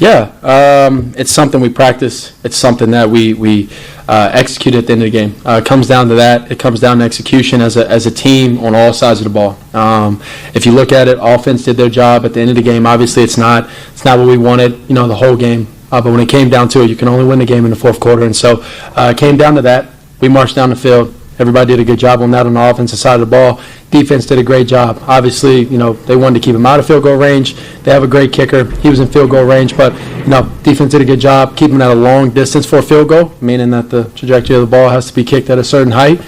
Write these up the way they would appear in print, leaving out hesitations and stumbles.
Yeah, it's something we practice. It's something that we execute at the end of the game. It comes down to that. It comes down to execution as a team on all sides of the ball. If you look at it, offense did their job at the end of the game. Obviously, it's not what we wanted, the whole game. But when it came down to it, you can only win the game in the fourth quarter. And so it came down to that. We marched down the field. Everybody did a good job on that on the offensive side of the ball. Defense did a great job. Obviously, they wanted to keep him out of field goal range. They have a great kicker. He was in field goal range, but defense did a good job keeping him at a long distance for a field goal, meaning that the trajectory of the ball has to be kicked at a certain height,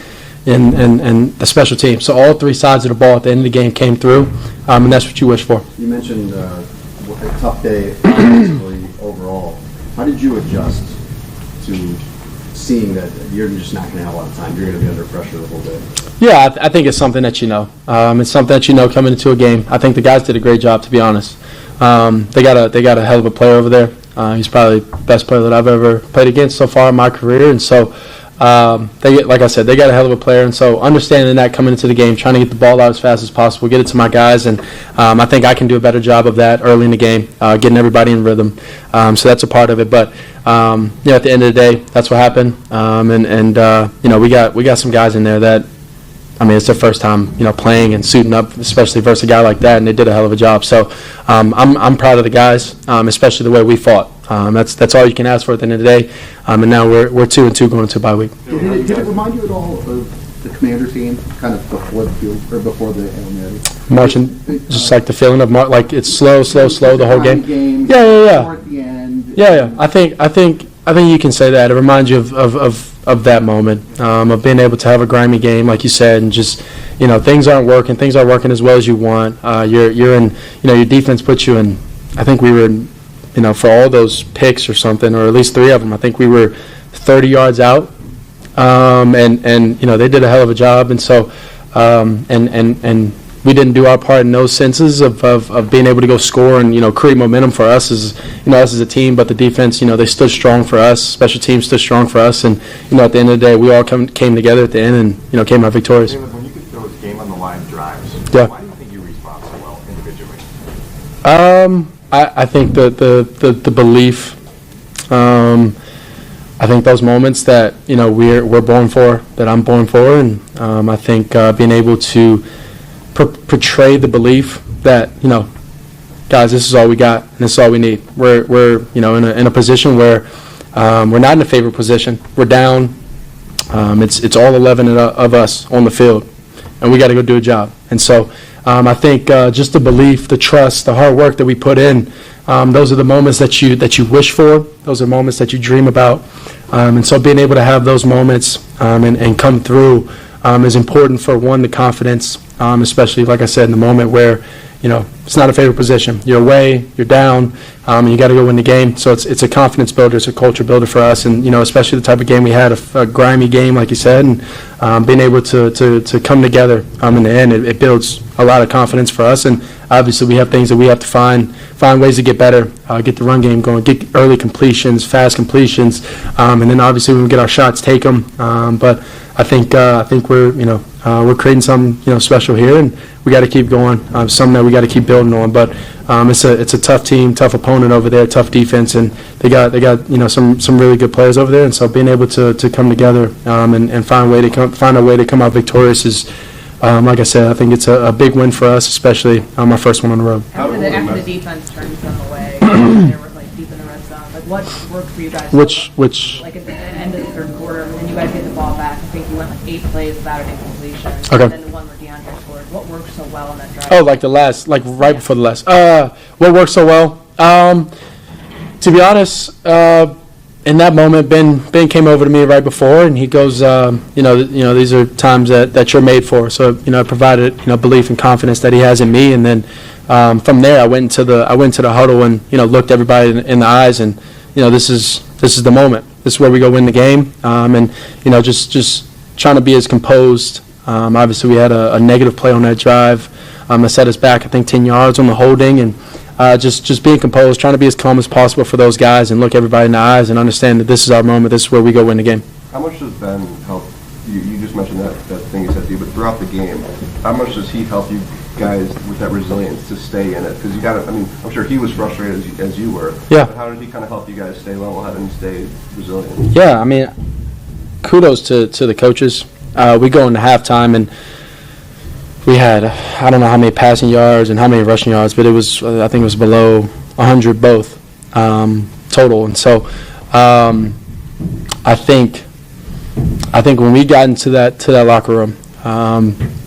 and the special team. So all three sides of the ball at the end of the game came through, and that's what you wish for. You mentioned a tough day offensively overall. How did you adjust to seeing that you're just not going to have a lot of time, you're going to be under pressure the whole day? Yeah, I think it's something that it's something that coming into a game. I think the guys did a great job, to be honest. They got a hell of a player over there. He's probably the best player that I've ever played against so far in my career, and so like I said, they got a hell of a player, and so understanding that coming into the game, trying to get the ball out as fast as possible, get it to my guys, and I think I can do a better job of that early in the game, getting everybody in rhythm. So that's a part of it, but at the end of the day, that's what happened, we got some guys in there that, it's their first time, playing and suiting up, especially versus a guy like that, and they did a hell of a job. So I'm proud of the guys, especially the way we fought. That's all you can ask for at the end of the day. And now we're 2-2 going into a bye week. Did it remind you at all of the Commanders game, kind of before the field or before the Hail Mary? Marching, just like the feeling of like it's slow the whole game. Yeah. At the end. Yeah. I think you can say that. It reminds you of that moment, of being able to have a grimy game, like you said, and just things aren't working as well as you want. You're in, your defense puts you in. I think we were in, for all those picks or something, or at least 3 of them. I think we were 30 yards out, and they did a hell of a job, and so and we didn't do our part in those senses of being able to go score and create momentum for us as a team. But the defense, they stood strong for us. Special teams stood strong for us, and at the end of the day, we all came together at the end and came out victorious. When you get those game on the line drives, yeah. Why do you think you respond so well individually? I think the belief. I think those moments that we're born for, that I'm born for, and I think being able to portray the belief that guys, this is all we got and this is all we need. We're in a position where we're not in a favorite position. We're down. It's all 11 of us on the field, and we got to go do a job. And so I think just the belief, the trust, the hard work that we put in. Those are the moments that you wish for. Those are moments that you dream about. And so being able to have those moments and come through is important for, one, the confidence, especially, like I said, in the moment where, it's not a favorite position. You're away, you're down, and you got to go win the game. So it's a confidence builder, it's a culture builder for us, and, especially the type of game we had, a grimy game, like you said, and being able to come together in the end, it builds a lot of confidence for us. And obviously we have things that we have to find ways to get better, get the run game going, get early completions, fast completions, and then obviously when we get our shots, take them. But I think we're creating something special here, and we got to keep going. Something that we got to keep building on. But it's a tough team, tough opponent over there, tough defense, and they got some really good players over there. And so being able to come together and find a way to come out victorious is. Like I said, I think it's a big win for us, especially our first one on the road. After the defense turns them away, they were deep in the red zone. What worked for you guys? Which? At the end of the third quarter, and you guys get the ball back. I think you went 8 plays without an incompletion. Okay. And then the one where DeAndre scored. What worked so well in that drive? Oh, like the last, right before the last. What worked so well? To be honest, in that moment, Ben came over to me right before, and he goes, these are times that you're made for. So, I provided, belief and confidence that he has in me, and then from there, I went into the huddle and looked everybody in the eyes, and this is the moment. This is where we go win the game, and just trying to be as composed. Obviously, we had a negative play on that drive that set us back, I think, 10 yards on the holding, and. Just being composed, trying to be as calm as possible for those guys and look everybody in the eyes and understand that this is our moment, this is where we go win the game. How much does Ben help? You just mentioned that thing he said to you, but throughout the game, how much does he help you guys with that resilience to stay in it? Because you got to, I mean, I'm sure he was frustrated as you were. Yeah. But how did he kind of help you guys stay level-headed and stay resilient? Yeah, I mean, kudos to the coaches. We go into halftime and we had, I don't know how many passing yards and how many rushing yards, but it was, I think it was below 100 both total. And so I think when we got into that locker room,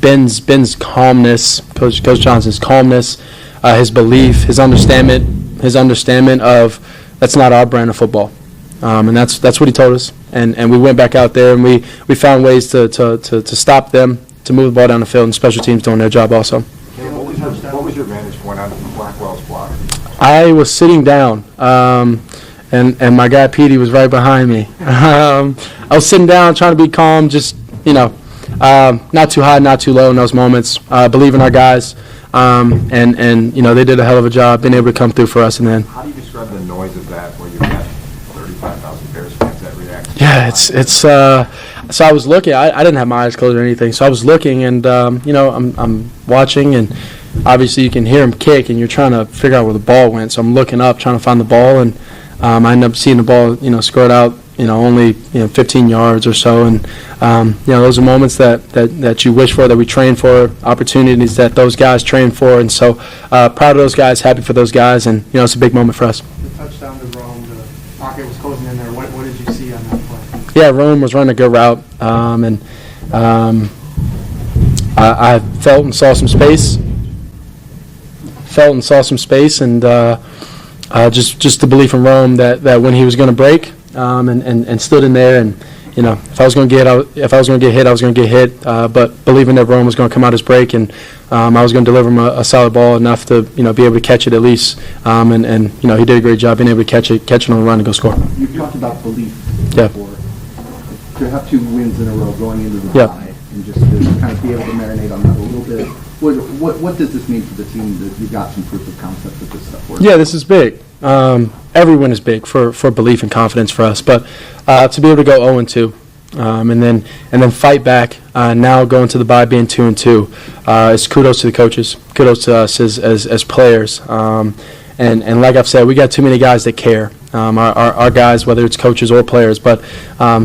Ben's calmness, Coach Johnson's calmness, his belief, his understanding of that's not our brand of football, and that's what he told us. And we went back out there and we found ways to stop them, to move the ball down the field, and special teams doing their job also. What was your vantage point on Blackwell's block? I was sitting down, and my guy Petey was right behind me. I was sitting down, trying to be calm, just not too high, not too low in those moments. Believe in our guys, and they did a hell of a job being able to come through for us. And then, How do you describe the noise of that where you've got 35,000 Bears fans that react? yeah, it's. So I was looking. I didn't have my eyes closed or anything. So I was looking, and I'm watching, and obviously you can hear him kick, and you're trying to figure out where the ball went. So I'm looking up, trying to find the ball, and I end up seeing the ball, scored out, only 15 yards or so, and those are moments that you wish for, that we train for, opportunities that those guys train for, and so proud of those guys, happy for those guys, and it's a big moment for us. The touchdown to Rome, the pocket was closing in there. What did you see on that play? Yeah, Rome was running a good route, and I felt and saw some space, and just the belief in Rome that when he was going to break, and stood in there, and if I was going to get hit, I was going to get hit, but believing that Rome was going to come out his break, and I was going to deliver him a solid ball enough to be able to catch it at least, and he did a great job being able to catch it on the run and go score. You talked about belief Yeah. before. To have 2 wins in a row going into the Yeah. bye and just to kind of be able to marinate on that a little bit. What does this mean for the team that you've got some proof of concept that this stuff works? Yeah, this is big. Every win is big for belief and confidence for us, but to be able to go 0-2, and then fight back, now going to the bye being 2-2, is kudos to the coaches, kudos to us as players, and like I've said, we got too many guys that care. Our guys, whether it's coaches or players, but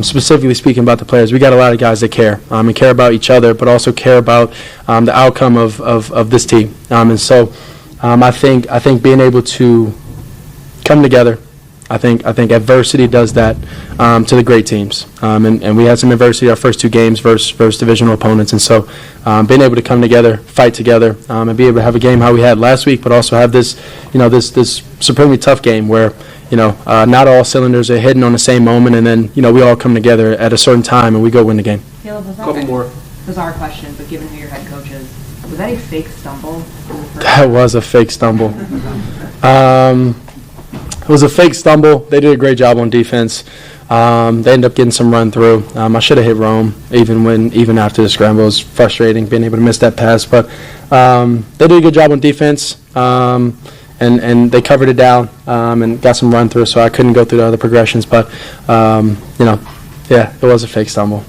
specifically speaking about the players, we got a lot of guys that care, and care about each other, but also care about the outcome of this team. And so I think being able to come together, I think adversity does that to the great teams, and we had some adversity our first 2 games versus divisional opponents, and so being able to come together, fight together, and be able to have a game how we had last week, but also have this this supremely tough game where not all cylinders are hitting on the same moment, and then we all come together at a certain time and we go win the game. Caleb, was that Couple more. bizarre question, but given who your head coach is, was that a fake stumble? That was a fake stumble. It was a fake stumble. They did a great job on defense. They ended up getting some run through. I should have hit Rome even after the scramble. It was frustrating being able to miss that pass, but they did a good job on defense. And they covered it down and got some run through, so I couldn't go through the other progressions. But it was a fake stumble.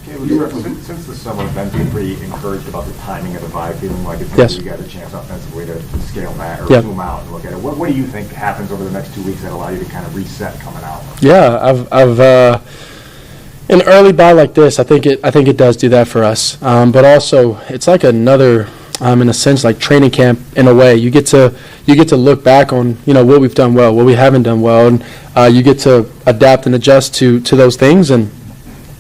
Since the summer, Ben's been pretty encouraged about the timing of the bye, feeling like it's Yes. you got a chance offensively to scale back or Yep. zoom out and look at it. What do you think happens over the next 2 weeks that allow you to kind of reset coming out? Yeah, I've an early bye like this, I think it does do that for us. But also, it's like another, in a sense, like training camp in a way. You get to look back on what we've done well, what we haven't done well, and you get to adapt and adjust to those things. And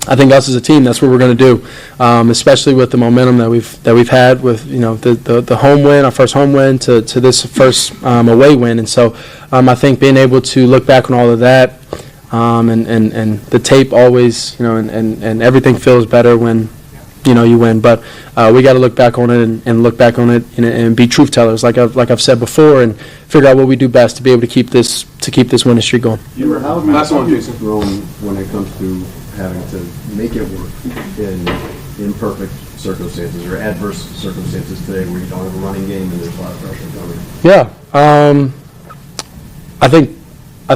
I think us as a team, that's what we're going to do, especially with the momentum that we've had with the home win, our first home win, to this first away win. And so I think being able to look back on all of that, and the tape always, and everything feels better when you win. But we got to look back on it and look back on it and be truth tellers, like I've said before, and figure out what we do best to be able to keep this winning streak going. How have Last one, you Jason. grown when it comes to having to make it work in imperfect circumstances or adverse circumstances today where you don't have a running game and there's a lot of pressure coming? Yeah, I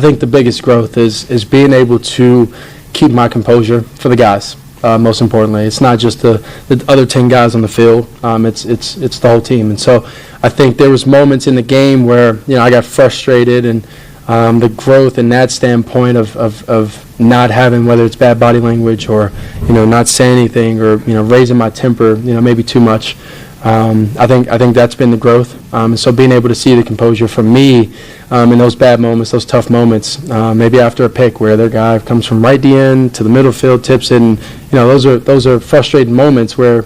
think the biggest growth is being able to keep my composure for the guys. most importantly. It's not just the other 10 guys on the field. It's the whole team. And so I think there was moments in the game where, I got frustrated, and the growth in that standpoint of not having, whether it's bad body language or, not saying anything or, raising my temper, maybe too much. I think that's been the growth. And so being able to see the composure from me in those bad moments, those tough moments, maybe after a pick where their guy comes from right the end to the middle field, tips it, and those are frustrating moments where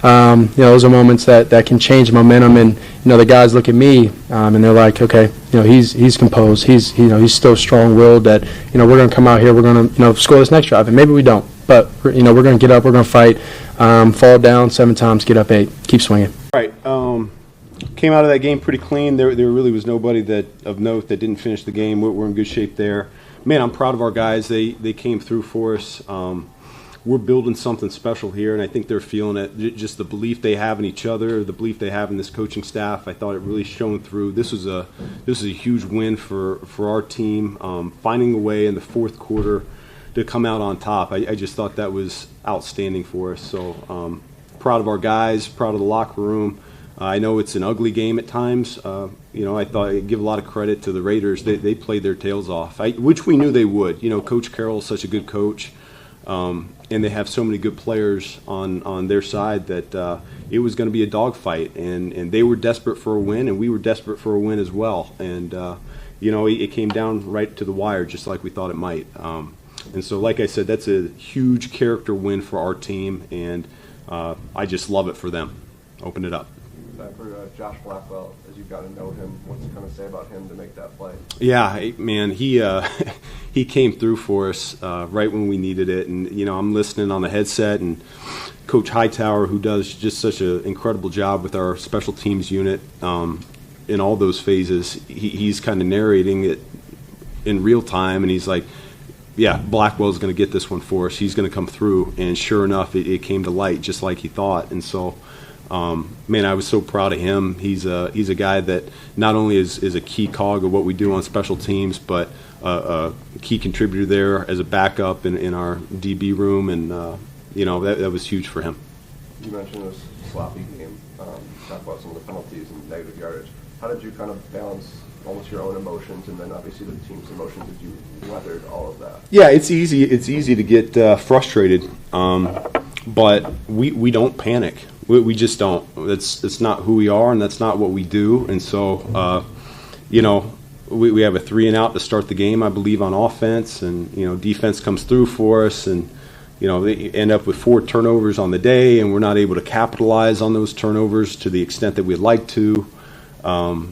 those are moments that can change momentum. And the guys look at me and they're like, okay, he's composed, he's still strong-willed. That we're going to come out here, we're going to score this next drive, and maybe we don't, but we're going to get up, we're going to fight. Fall down 7 times, get up 8, keep swinging. Right. Came out of that game pretty clean. There really was nobody of note that didn't finish the game. We're in good shape there. Man, I'm proud of our guys. They came through for us. We're building something special here, and I think they're feeling it. Just the belief they have in each other, the belief they have in this coaching staff. I thought it really shone through. This was a huge win for our team. Finding a way in the fourth quarter to come out on top. I just thought that was outstanding for us. So proud of our guys, proud of the locker room. I know it's an ugly game at times. I thought I'd give a lot of credit to the Raiders. They played their tails off, which we knew they would. Coach Carroll is such a good coach, and they have so many good players on their side that it was going to be a dogfight. And they were desperate for a win, and we were desperate for a win as well. And, it came down right to the wire, just like we thought it might. And so, like I said, that's a huge character win for our team, and I just love it for them. Open it up. For Josh Blackwell, as you've got to know him, what's it going to say about him to make that play? Yeah, man, he came through for us right when we needed it. And, I'm listening on the headset, and Coach Hightower, who does just such an incredible job with our special teams unit in all those phases, he's kind of narrating it in real time, and he's like, yeah, Blackwell's going to get this one for us. He's going to come through, and sure enough, it came to light just like he thought. And so, man, I was so proud of him. He's a guy that not only is a key cog of what we do on special teams, but a key contributor there as a backup in our DB room, and that was huge for him. You mentioned this sloppy game. Talk about some of the penalties and negative yardage. How did you kind of balance almost your own emotions and then obviously the team's emotions as you weathered all of that? Yeah, it's easy. It's easy to get frustrated, but we don't panic. We just don't. It's not who we are, and that's not what we do. And so, we have a 3-and-out to start the game, I believe, on offense, and defense comes through for us, and they end up with 4 turnovers on the day, and we're not able to capitalize on those turnovers to the extent that we'd like to. I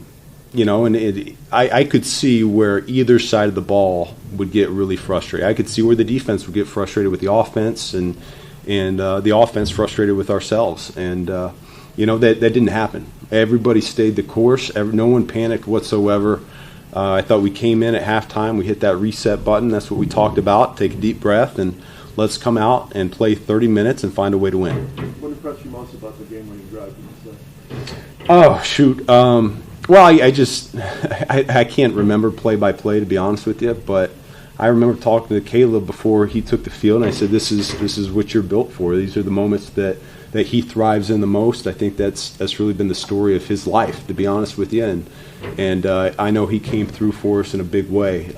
could see where either side of the ball would get really frustrated. I could see where the defense would get frustrated with the offense, and the offense frustrated with ourselves. And, that didn't happen. Everybody stayed the course. No one panicked whatsoever. I thought we came in at halftime. We hit that reset button. That's what we talked about. Take a deep breath, and let's come out and play 30 minutes and find a way to win. What impressed you most about the game-winning drive? Oh, shoot. Well, I can't remember play-by-play, to be honest with you, but I remember talking to Caleb before he took the field, and I said, this is what you're built for. These are the moments that he thrives in the most. I think that's really been the story of his life, to be honest with you, and I know he came through for us in a big way.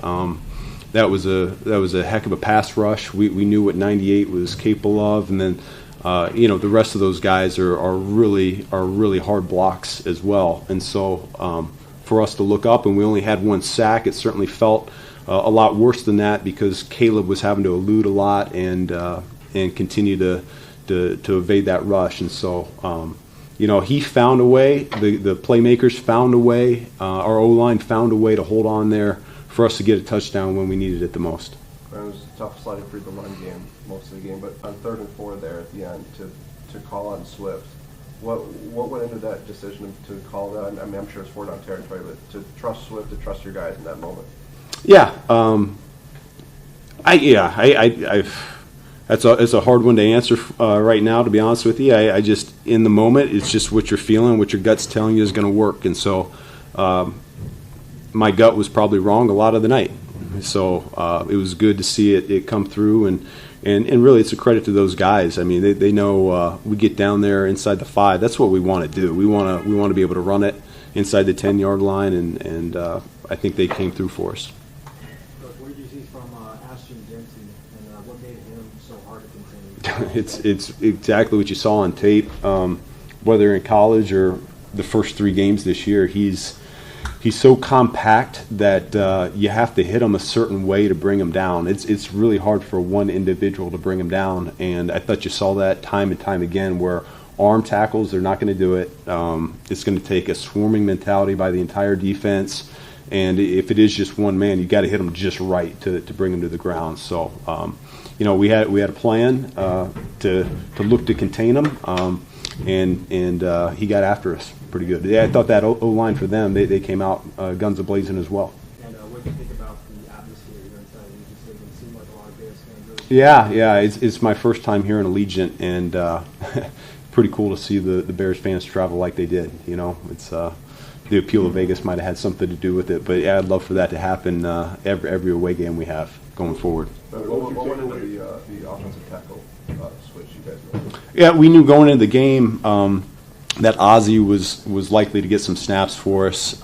That was a heck of a pass rush. We knew what 98 was capable of, and then the rest of those guys are really hard blocks as well. And so for us to look up, and we only had 1 sack, it certainly felt a lot worse than that because Caleb was having to elude a lot and continue to evade that rush. And so he found a way. The playmakers found a way. Our O-line found a way to hold on there for us to get a touchdown when we needed it the most. It was tough sliding through the run game most of the game, but on 3rd and 4 there at the end to call on Swift, what went into that decision to call that? I mean, I'm sure it's 4-down territory, but to trust Swift, to trust your guys in that moment. Yeah, it's a hard one to answer right now, to be honest with you. I just, in the moment, it's just what you're feeling, what your gut's telling you is going to work, and so my gut was probably wrong a lot of the night. So it was good to see it come through, and And really, it's a credit to those guys. I mean, they know we get down there inside the 5. That's what we want to do. We want to be able to run it inside the 10-yard line, and I think they came through for us. What did you see from Ashton Dempsey, and what made him so hard to contain? It's exactly what you saw on tape. Whether in college or the first 3 games this year, he's so compact that you have to hit him a certain way to bring him down. It's really hard for one individual to bring him down, and I thought you saw that time and time again where arm tackles, they're not going to do it. It's going to take a swarming mentality by the entire defense, and if it is just one man, you got to hit him just right to bring him to the ground. So, we had a plan to look to contain him, and he got after us pretty good. Yeah, I thought that O-line for them, they came out guns a-blazing as well. And what do you think about the atmosphere here inside Allegiant Stadium? It seemed like a lot of Bears fans. Yeah, it's my first time here in Allegiant, and pretty cool to see the Bears fans travel like they did. It's the appeal of Vegas might have had something to do with it, but yeah, I'd love for that to happen every away game we have going forward. What went into the offensive tackle switch you guys made? Yeah, we knew going into the game that Ozzie was likely to get some snaps for us.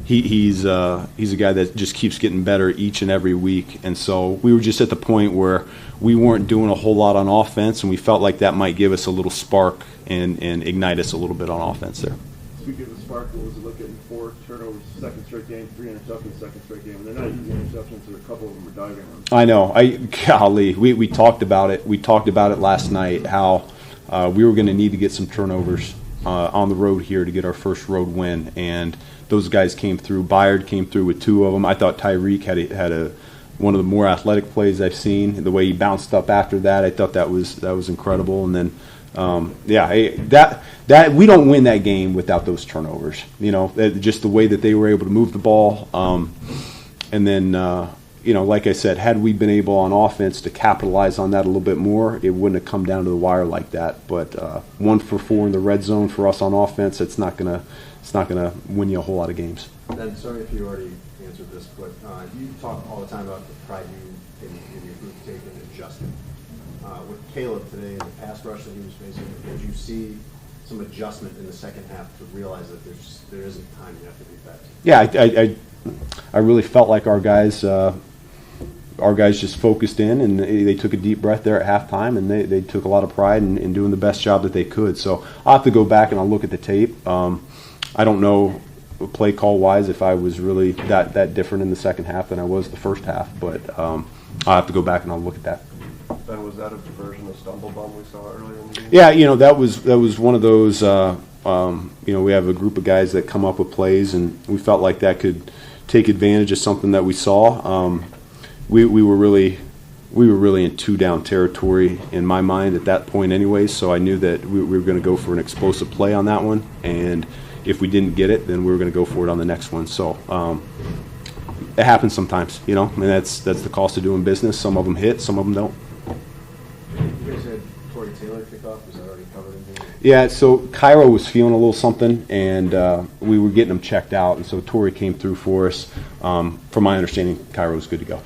He's a guy that just keeps getting better each and every week, and so we were just at the point where we weren't doing a whole lot on offense, and we felt like that might give us a little spark and ignite us a little bit on offense there. Speaking of the spark, what was it looking? 4 turnovers, second straight game, 3 interceptions, second straight game, and they're not easy interceptions. There a couple of them are diving runs. I know. Golly, we talked about it. We talked about it last night. How we were going to need to get some turnovers on the road here to get our first road win, and those guys came through. Byard came through with 2 of them. I thought Tyreek had one of the more athletic plays I've seen. The way he bounced up after that, I thought that was incredible. And then, that we don't win that game without those turnovers. Just the way that they were able to move the ball, and then. Like I said, had we been able on offense to capitalize on that a little bit more, it wouldn't have come down to the wire like that. But 1 for 4 in the red zone for us on offense, it's not gonna win you a whole lot of games. Ben, sorry if you already answered this, but you talk all the time about the pride you in your group take in adjusting. With Caleb today and the pass rush that he was facing, did you see some adjustment in the second half to realize that there isn't time you have to be back? Yeah, I really felt like our guys just focused in, and they took a deep breath there at halftime, and they took a lot of pride in doing the best job that they could. So I'll have to go back and I'll look at the tape. I don't know play call wise if I was really that different in the second half than I was the first half, but I'll have to go back and I'll look at that. Ben, was that a version of stumble bum we saw earlier in the game? Yeah, that was one of those. We have a group of guys that come up with plays, and we felt like that could take advantage of something that we saw. We were really in 2-down territory in my mind at that point anyway, so I knew that we were going to go for an explosive play on that one, and if we didn't get it, then we were going to go for it on the next one. So it happens sometimes, that's the cost of doing business. Some of them hit, some of them don't. You guys had Torrey Taylor kick off. Was that already covered in here? Yeah, so Cairo was feeling a little something, and we were getting him checked out, and so Torrey came through for us. From my understanding, Cairo was good to go.